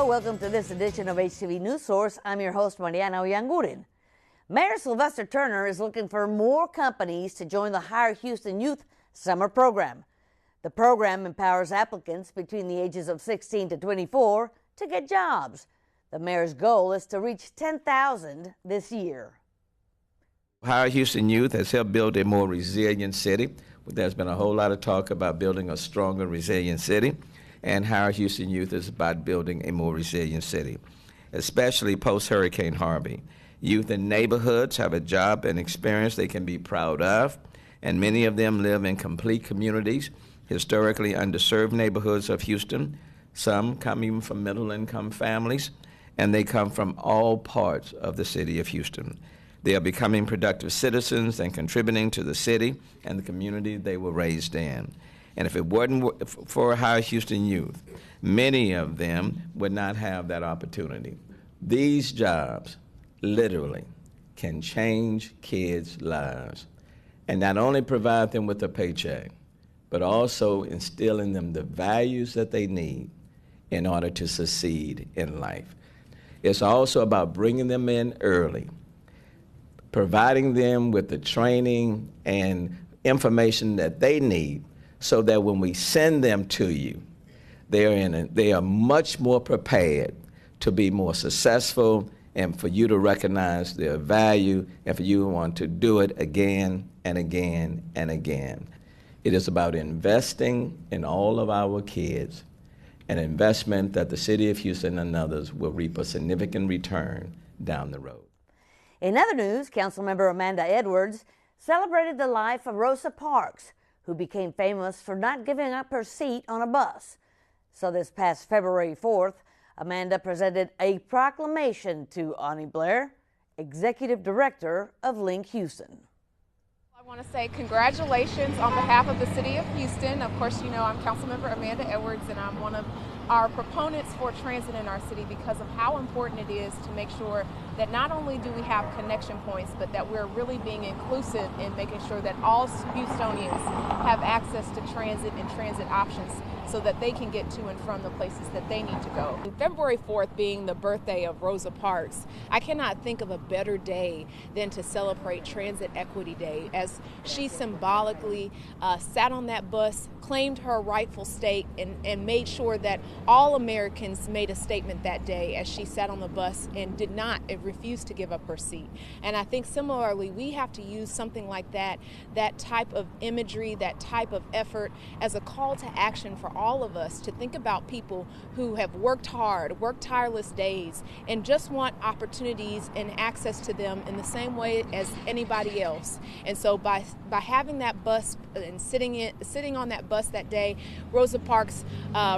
Hello, welcome to this edition of HTV News Source. I'm your host, Mariana Oyanguren. Mayor Sylvester Turner is looking for more companies to join the Hire Houston Youth Summer Program. The program empowers applicants between the ages of 16 to 24 to get jobs. The mayor's goal is to reach 10,000 this year. Hire Houston Youth has helped build a more resilient city. There's been a whole lot of talk about building a stronger, resilient city, and Hire Houston Youth is about building a more resilient city, especially post-Hurricane Harvey. Youth in neighborhoods have a job and experience they can be proud of, and many of them live in complete communities, historically underserved neighborhoods of Houston. Some come even from middle-income families, and they come from all parts of the city of Houston. They are becoming productive citizens and contributing to the city and the community they were raised in. And if it wasn't for Hire Houston Youth, many of them would not have that opportunity. These jobs literally can change kids' lives and not only provide them with a paycheck, but also instill in them the values that they need in order to succeed in life. It's also about bringing them in early, providing them with the training and information that they need so that when we send them to you, they are much more prepared to be more successful and for you to recognize their value and for you to want to do it again and again and again. It is about investing in all of our kids, an investment that the city of Houston and others will reap a significant return down the road. In other news, Councilmember Amanda Edwards celebrated the life of Rosa Parks, who became famous for not giving up her seat on a bus. So this past February 4th, Amanda presented a proclamation to Ani Blair, Executive Director of Link Houston. I want to say congratulations on behalf of the City of Houston. Of course, you know I'm Councilmember Amanda Edwards, and I'm one of our proponents for transit in our city because of how important it is to make sure that not only do we have connection points, but that we're really being inclusive in making sure that all Houstonians have access to transit and transit options so that they can get to and from the places that they need to go. February 4th being the birthday of Rosa Parks, I cannot think of a better day than to celebrate Transit Equity Day, as she symbolically sat on that bus, claimed her rightful state, and made sure that all Americans made a statement that day as she sat on the bus and did not and refused to give up her seat. And I think similarly, we have to use something like that type of imagery, that type of effort as a call to action for all of us to think about people who have worked hard, worked tireless days, and just want opportunities and access to them in the same way as anybody else. And so by having that bus and sitting on that bus that day, Rosa Parks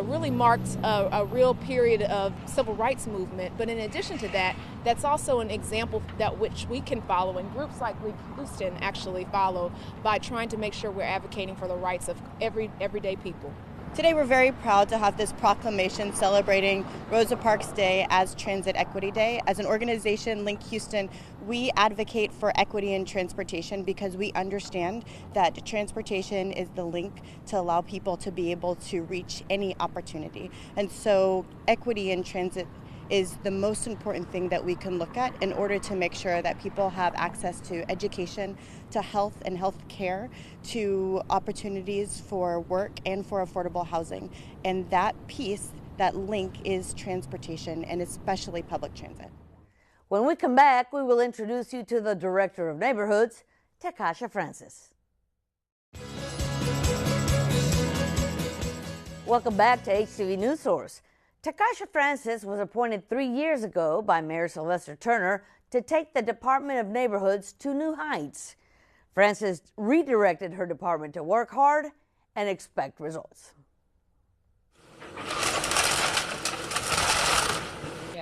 really marked a real period of civil rights movement. But in addition to that, that's also an example that which we can follow, and groups like Link Houston actually follow, by trying to make sure we're advocating for the rights of everyday people. Today we're very proud to have this proclamation celebrating Rosa Parks Day as Transit Equity Day. As an organization, Link Houston, we advocate for equity in transportation because we understand that transportation is the link to allow people to be able to reach any opportunity. And so equity in transit is the most important thing that we can look at in order to make sure that people have access to education, to health and health care, to opportunities for work and for affordable housing. And that piece, that link, is transportation, and especially public transit. When we come back, we will introduce you to the Director of Neighborhoods, Takasha Francis. Welcome back to HTV News Source. Takasha Francis was appointed 3 years ago by Mayor Sylvester Turner to take the Department of Neighborhoods to new heights. Francis redirected her department to work hard and expect results.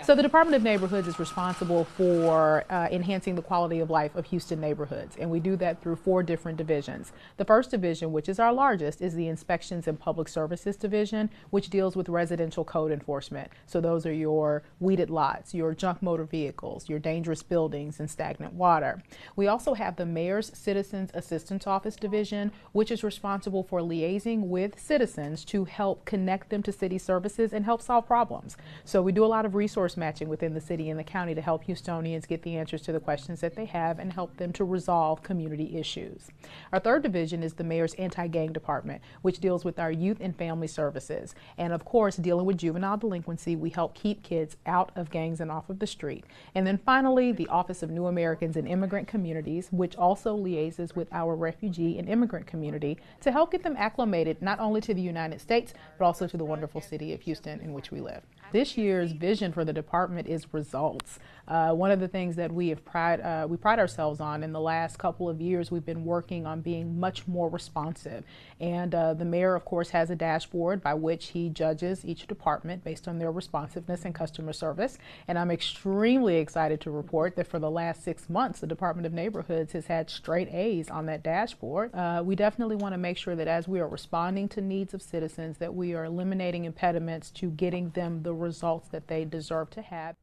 So So the Department of Neighborhoods is responsible for enhancing the quality of life of Houston neighborhoods, and we do that through 4 different divisions. The first division, which is our largest, is the Inspections and Public Services Division, which deals with residential code enforcement. So those are your weeded lots, your junk motor vehicles, your dangerous buildings, and stagnant water. We also have the Mayor's Citizens Assistance Office Division, which is responsible for liaising with citizens to help connect them to city services and help solve problems. So we do a lot of resource matching within the city and the county to help Houstonians get the answers to the questions that they have and help them to resolve community issues. Our third division is the Mayor's Anti-Gang Department, which deals with our youth and family services. And of course, dealing with juvenile delinquency, we help keep kids out of gangs and off of the street. And then finally, the Office of New Americans and Immigrant Communities, which also liaises with our refugee and immigrant community to help get them acclimated not only to the United States, but also to the wonderful city of Houston in which we live. This year's vision for the department is results. One of the things that we pride ourselves on in the last couple of years, we've been working on being much more responsive. And the mayor, of course, has a dashboard by which he judges each department based on their responsiveness and customer service. And I'm extremely excited to report that for the last 6 months, the Department of Neighborhoods has had straight A's on that dashboard. We definitely want to make sure that as we are responding to needs of citizens, that we are eliminating impediments to getting them the results that they deserve to have.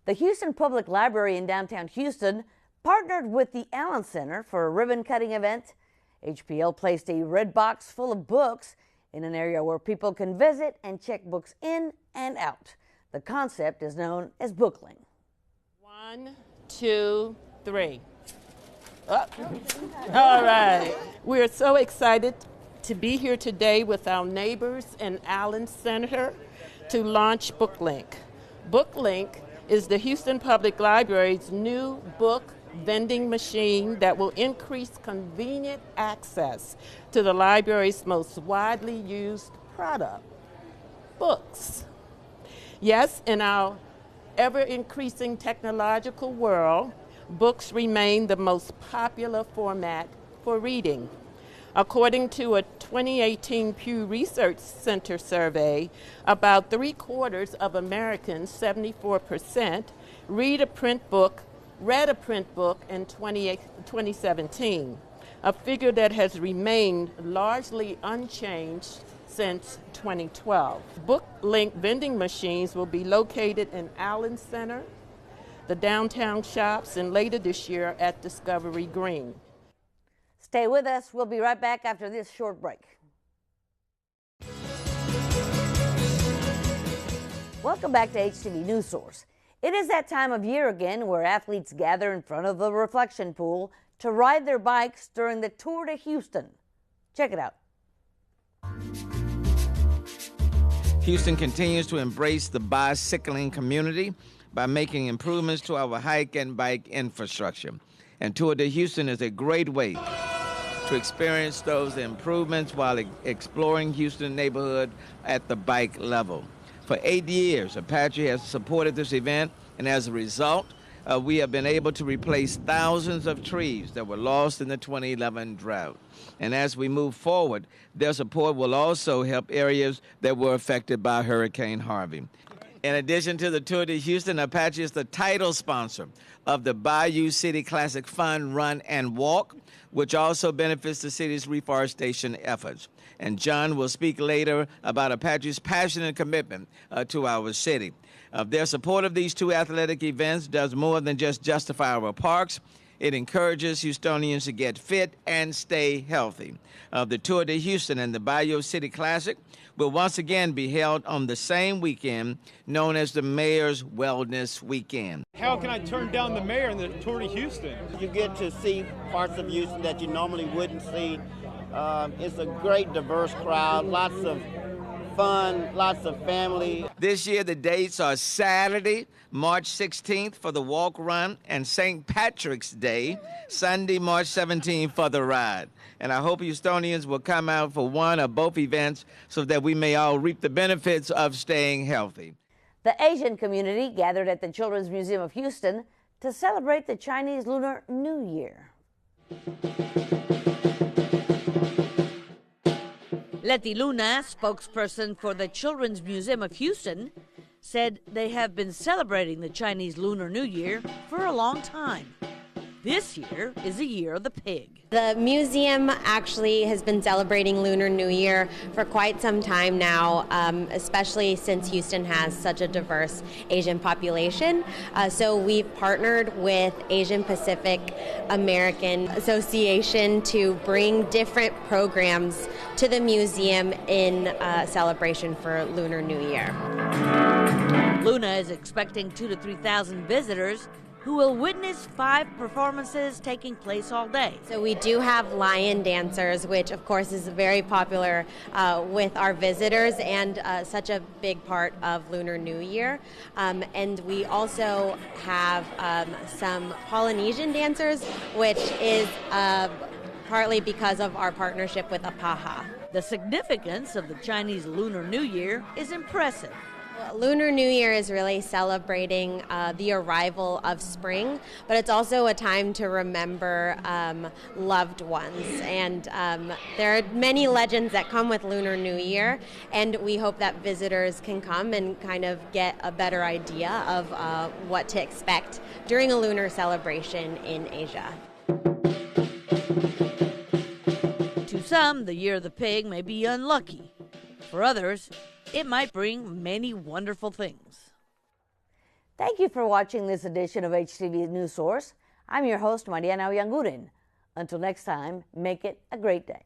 The Houston Public Library in downtown Houston partnered with the Allen Center for a ribbon-cutting event. HPL placed a red box full of books in an area where people can visit and check books in and out. The concept is known as bookling. 1, 2, 3. Oh. All right. We're so excited to be here today with our neighbors in Allen Center to launch BookLink. BookLink is the Houston Public Library's new book vending machine that will increase convenient access to the library's most widely used product, books. Yes, in our ever-increasing technological world, books remain the most popular format for reading. According to a 2018 Pew Research Center survey, about 3/4 of Americans, 74%, read a print book in 2017, a figure that has remained largely unchanged since 2012. BookLink vending machines will be located in Allen Center, the downtown shops, and later this year at Discovery Green. Stay with us. We'll be right back after this short break. Welcome back to HTV News Source. It is that time of year again where athletes gather in front of the reflection pool to ride their bikes during the Tour de Houston. Check it out. Houston continues to embrace the bicycling community by making improvements to our hike and bike infrastructure. And Tour de Houston is a great way to experience those improvements while exploring Houston neighborhood at the bike level. For 8 years, Apache has supported this event, and as a result, we have been able to replace thousands of trees that were lost in the 2011 drought. And as we move forward, their support will also help areas that were affected by Hurricane Harvey. In addition to the Tour de Houston, Apache is the title sponsor of the Bayou City Classic Fun, Run, and Walk, which also benefits the city's reforestation efforts. And John will speak later about Apache's passion and commitment to our city. Their support of these 2 athletic events does more than just justify our parks. It encourages Houstonians to get fit and stay healthy. The Tour de Houston and the Bayou City Classic will once again be held on the same weekend, known as the Mayor's Wellness Weekend. How can I turn down the mayor in the Tour de Houston? You get to see parts of Houston that you normally wouldn't see. It's a great, diverse crowd, lots of fun, lots of family. This year, the dates are Saturday, March 16th for the walk run, and St. Patrick's Day, Sunday, March 17th for the ride. And I hope Houstonians will come out for one or both events so that we may all reap the benefits of staying healthy. The Asian community gathered at the Children's Museum of Houston to celebrate the Chinese Lunar New Year. Letty Luna, spokesperson for the Children's Museum of Houston, said they have been celebrating the Chinese Lunar New Year for a long time. This year is the Year of the Pig. The museum actually has been celebrating Lunar New Year for quite some time now, especially since Houston has such a diverse Asian population. So we've partnered with Asian Pacific American Association to bring different programs to the museum in celebration for Lunar New Year. Luna is expecting 2,000 to 3,000 visitors who will witness 5 performances taking place all day. So we do have lion dancers, which of course is very popular with our visitors and such a big part of Lunar New Year. And we also have some Polynesian dancers, which is partly because of our partnership with APAHA. The significance of the Chinese Lunar New Year is impressive. Lunar New Year is really celebrating the arrival of spring, but it's also a time to remember loved ones. And there are many legends that come with Lunar New Year, and we hope that visitors can come and kind of get a better idea of what to expect during a lunar celebration in Asia. To some, the Year of the Pig may be unlucky. For others, it might bring many wonderful things. Thank you for watching this edition of HTV News Source. I'm your host, Mariana Oyanguren. Until next time, make it a great day.